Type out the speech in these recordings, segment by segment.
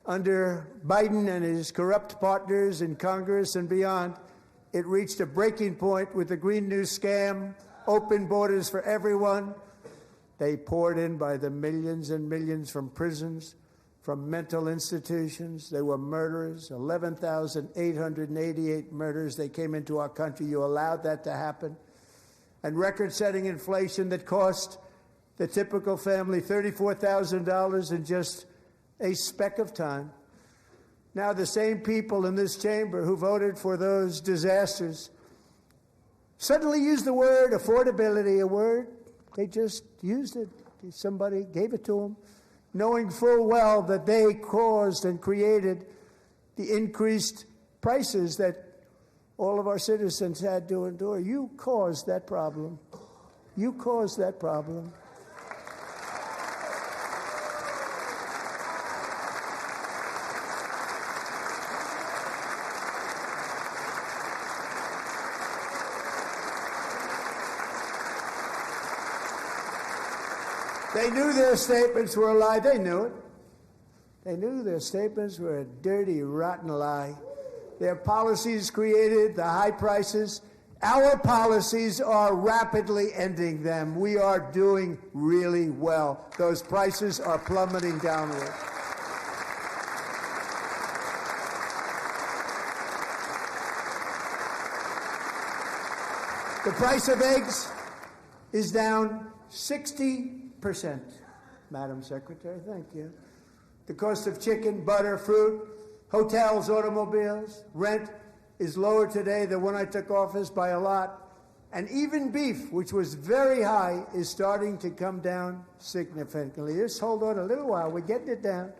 Under Biden and his corrupt partners in Congress and beyond, it reached a breaking point with the Green New scam, open borders for everyone. They poured in by the millions and millions from prisons, from mental institutions. They were murderers, 11,888 murders. They came into our country. You allowed that to happen. And record-setting inflation that cost the typical family $34,000 in just a speck of time. Now the same people in this chamber who voted for those disasters suddenly use the word affordability, a word they just used it. Somebody gave it to them, knowing full well that they caused and created the increased prices that all of our citizens had to endure. You caused that problem. You caused that problem. They knew their statements were a lie. They knew it. They knew their statements were a dirty, rotten lie. Their policies created the high prices. Our policies are rapidly ending them. We are doing really well. Those prices are plummeting downward. The price of eggs is down 60%, Madam Secretary. Thank you. The cost of chicken, butter, fruit, hotels, automobiles, rent is lower today than when I took office by a lot. And even beef, which was very high, is starting to come down significantly. Just hold on a little while. We're getting it down.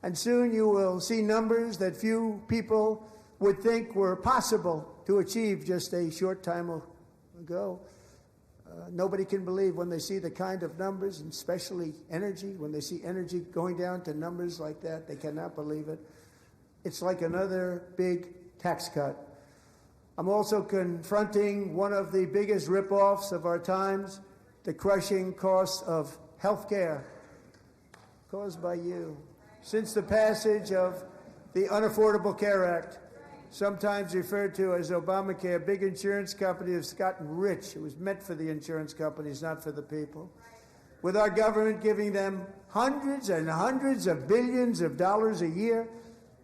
And soon you will see numbers that few people would think were possible to achieve just a short time ago. Nobody can believe when they see the kind of numbers, and especially energy, when they see energy going down to numbers like that, they cannot believe it. It's like another big tax cut. I'm also confronting one of the biggest ripoffs of our times, the crushing cost of health care caused by you. Since the passage of the Unaffordable Care Act, sometimes referred to as Obamacare, big insurance companies have gotten rich. It was meant for the insurance companies, not for the people. With our government giving them hundreds and hundreds of billions of dollars a year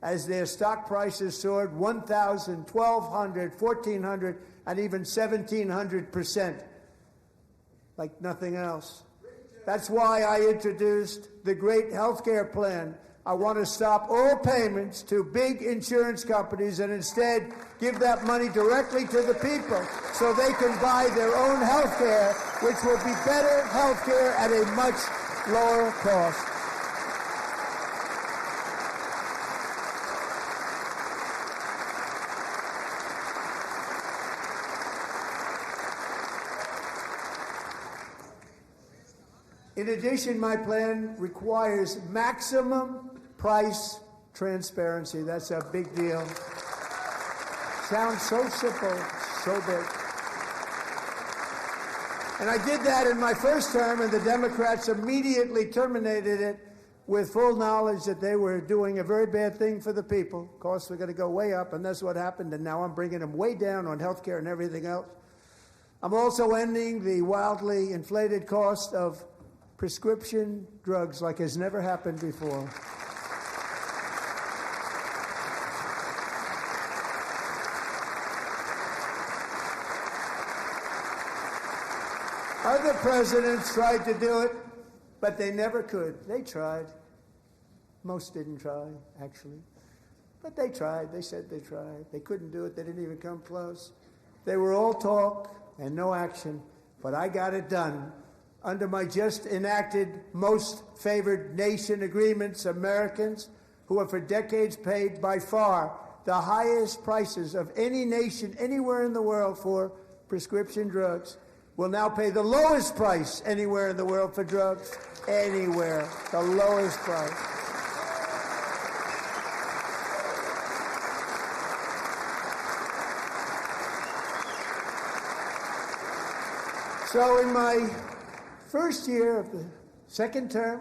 as their stock prices soared 1,000, 1,200, 1,400, and even 1,700%, like nothing else. That's why I introduced the great health care plan. I want to stop all payments to big insurance companies and instead give that money directly to the people so they can buy their own health care, which will be better health care at a much lower cost. In addition, my plan requires maximum price transparency. That's a big deal. Sounds so simple, so big. And I did that in my first term, and the Democrats immediately terminated it with full knowledge that they were doing a very bad thing for the people. Costs were going to go way up, and that's what happened, and now I'm bringing them way down on health care and everything else. I'm also ending the wildly inflated cost of prescription drugs like has never happened before. Other presidents tried to do it, but they never could. They tried. Most didn't try, actually. But they tried. They said they tried. They couldn't do it. They didn't even come close. They were all talk and no action, but I got it done. Under my just enacted most favored nation agreements, Americans who have for decades paid by far the highest prices of any nation anywhere in the world for prescription drugs will now pay the lowest price anywhere in the world for drugs. Anywhere. The lowest price. So in my first year of the second term,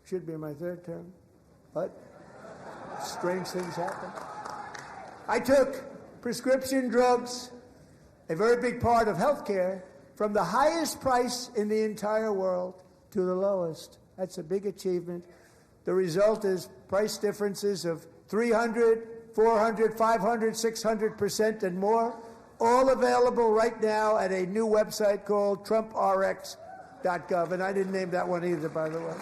should be my third term, What? Strange things happen. I took prescription drugs, a very big part of healthcare, from the highest price in the entire world to the lowest. That's a big achievement. The result is price differences of 300, 400, 500, 600% and more, all available right now at a new website called TrumpRx.gov. And I didn't name that one either, by the way.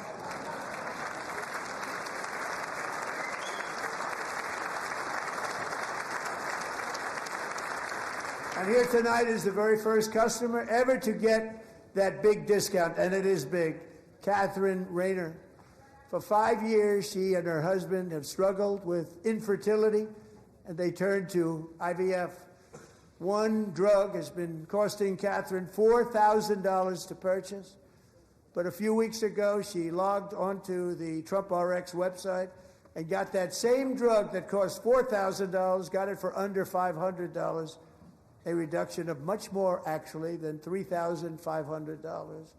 And here tonight is the very first customer ever to get that big discount, and it is big, Catherine Rayner. For 5 years, she and her husband have struggled with infertility, and they turned to IVF. One drug has been costing Catherine $4,000 to purchase, but a few weeks ago, she logged onto the TrumpRx website and got that same drug that cost $4,000, got it for under $500. A reduction of much more, actually, than $3,500.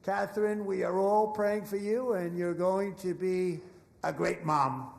Catherine, we are all praying for you, and you're going to be a great mom.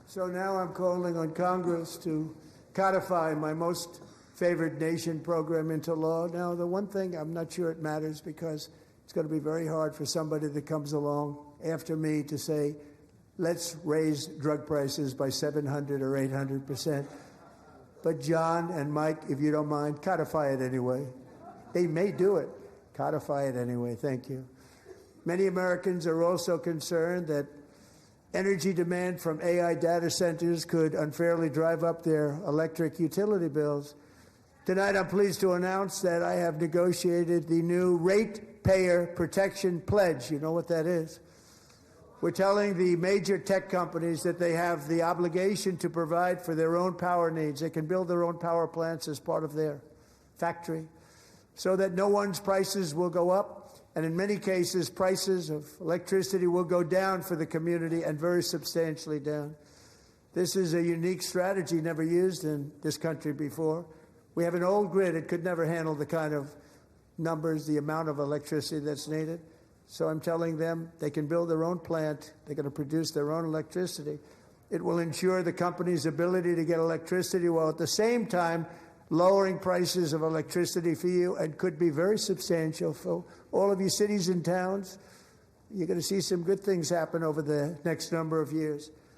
So now I'm calling on Congress to codify my most favored nation program into law. Now, the one thing, I'm not sure it matters because it's going to be very hard for somebody that comes along after me to say, let's raise drug prices by 700 or 800%. But John and Mike, if you don't mind, codify it anyway. They may do it. Codify it anyway. Thank you. Many Americans are also concerned that energy demand from AI data centers could unfairly drive up their electric utility bills. Tonight, I'm pleased to announce that I have negotiated the new Ratepayer Protection Pledge. You know what that is? We're telling the major tech companies that they have the obligation to provide for their own power needs. They can build their own power plants as part of their factory so that no one's prices will go up. And in many cases, prices of electricity will go down for the community, and very substantially down. This is a unique strategy never used in this country before. We have an old grid. It could never handle the kind of numbers, the amount of electricity that's needed. So I'm telling them they can build their own plant. They're going to produce their own electricity. It will ensure the company's ability to get electricity while at the same time lowering prices of electricity for you, and could be very substantial for all of you cities and towns. You're going to see some good things happen over the next number of years.